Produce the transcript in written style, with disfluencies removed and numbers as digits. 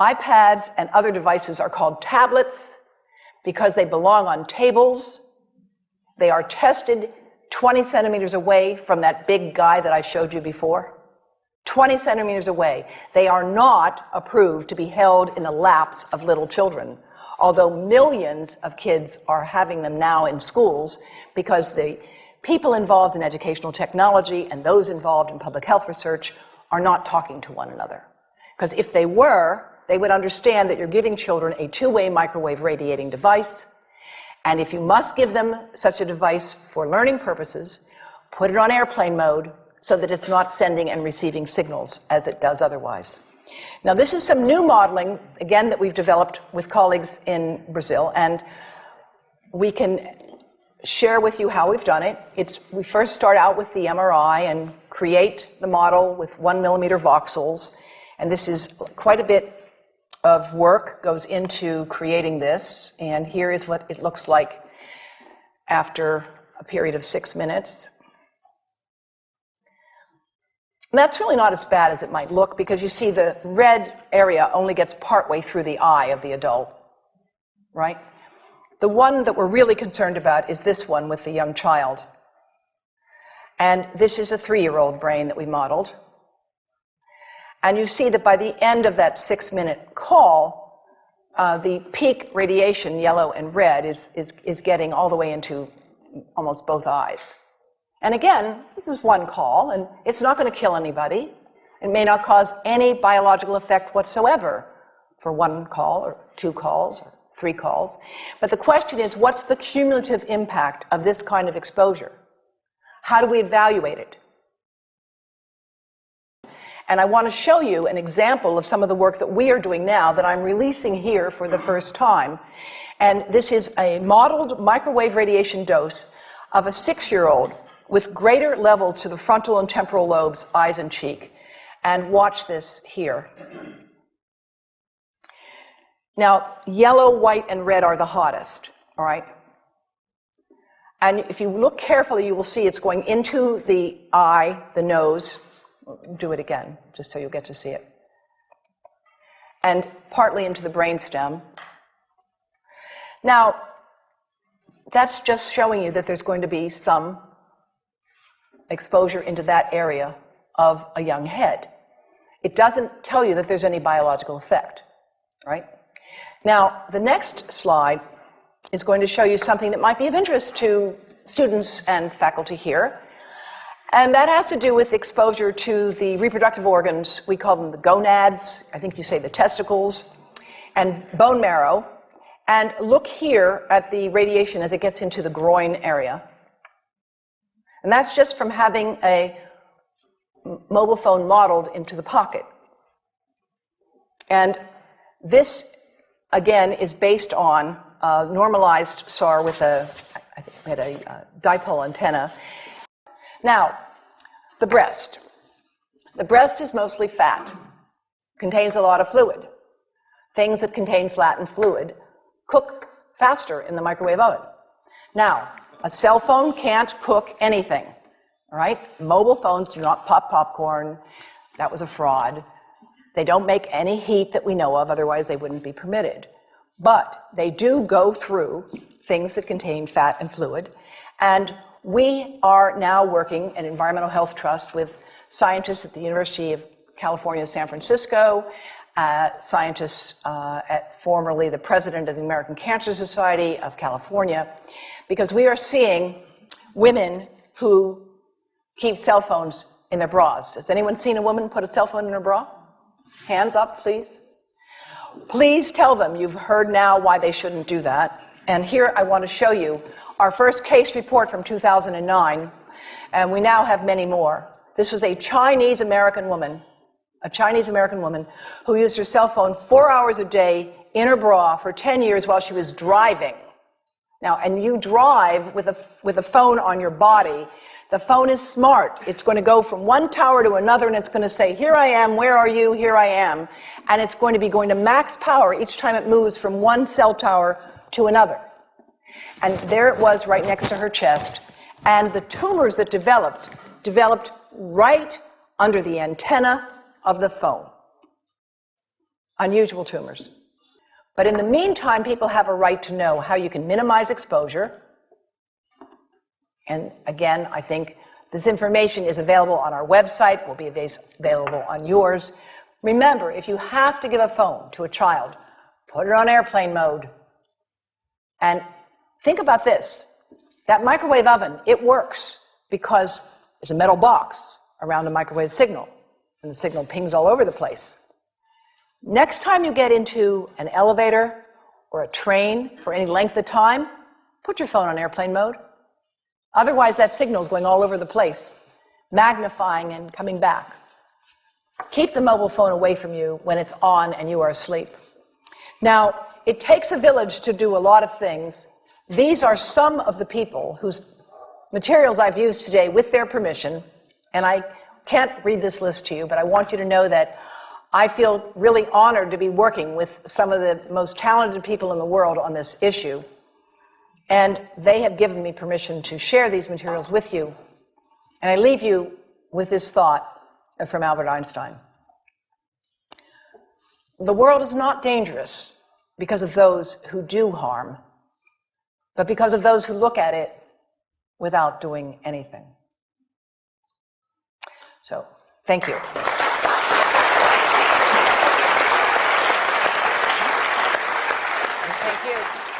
iPads and other devices are called tablets because they belong on tables. They are tested 20 centimeters away from that big guy that I showed you before. 20 centimeters away. They are not approved to be held in the laps of little children, although millions of kids are having them now in schools because the people involved in educational technology and those involved in public health research are not talking to one another. Because if they were, they would understand that you're giving children a two-way microwave radiating device, and if you must give them such a device for learning purposes, put it on airplane mode so that it's not sending and receiving signals as it does otherwise. Now, this is some new modeling, again, that we've developed with colleagues in Brazil, and we can share with you how we've done it. We first start out with the MRI and create the model with 1 millimeter voxels, and this is quite a bit of work goes into creating this, and here is what it looks like after a period of 6 minutes. And that's really not as bad as it might look because you see the red area only gets partway through the eye of the adult, right? The one that we're really concerned about is this one with the young child. And this is a 3-year-old brain that we modeled. And you see that by the end of that 6-minute call, the peak radiation, yellow and red, is getting all the way into almost both eyes. And again, this is one call, and it's not going to kill anybody. It may not cause any biological effect whatsoever for 1 call or 2 calls or 3 calls. But the question is, what's the cumulative impact of this kind of exposure? How do we evaluate it? And I want to show you an example of some of the work that we are doing now that I'm releasing here for the first time. And this is a modeled microwave radiation dose of a 6-year-old with greater levels to the frontal and temporal lobes, eyes and cheek. And watch this here. Now, yellow, white, and red are the hottest, all right? And if you look carefully, you will see it's going into the eye, the nose. Do it again, just so you'll get to see it. And partly into the brainstem. Now, that's just showing you that there's going to be some exposure into that area of a young head. It doesn't tell you that there's any biological effect, right? Now, the next slide is going to show you something that might be of interest to students and faculty here. And that has to do with exposure to the reproductive organs. We call them the gonads. I think you say the testicles. And bone marrow. And look here at the radiation as it gets into the groin area. And that's just from having a mobile phone modeled into the pocket. And this, again, is based on a normalized SAR with a dipole antenna. Now, the breast. The breast is mostly fat, contains a lot of fluid. Things that contain fat and fluid cook faster in the microwave oven. Now, a cell phone can't cook anything, all right? Mobile phones do not pop popcorn. That was a fraud. They don't make any heat that we know of, otherwise they wouldn't be permitted. But they do go through things that contain fat and fluid, and we are now working at Environmental Health Trust with scientists at the University of California, San Francisco, scientists formerly the president of the American Cancer Society of California, because we are seeing women who keep cell phones in their bras. Has anyone seen a woman put a cell phone in her bra? Hands up, please. Please tell them you've heard now why they shouldn't do that. And here I want to show you our first case report from 2009, and we now have many more. This was a Chinese-American woman who used her cell phone 4 hours a day in her bra for 10 years while she was driving. Now, and you drive with a phone on your body. The phone is smart. It's going to go from one tower to another, and it's going to say, here I am, where are you, here I am. And it's going to be going to max power each time it moves from one cell tower to another. And there it was right next to her chest. And the tumors that developed right under the antenna of the phone. unusual tumors. But in the meantime, people have a right to know how you can minimize exposure. And again, I think this information is available on our website, will be available on yours. Remember, if you have to give a phone to a child, put it on airplane mode. And think about this. That microwave oven, it works because there's a metal box around the microwave signal, and the signal pings all over the place. Next time you get into an elevator or a train for any length of time, put your phone on airplane mode. Otherwise, that signal is going all over the place, magnifying and coming back. Keep the mobile phone away from you when it's on and you are asleep. Now, it takes a village to do a lot of things. These are some of the people whose materials I've used today with their permission, and I can't read this list to you, but I want you to know that I feel really honored to be working with some of the most talented people in the world on this issue. And they have given me permission to share these materials with you. And I leave you with this thought from Albert Einstein. The world is not dangerous because of those who do harm, but because of those who look at it without doing anything. So, thank you. Thank you.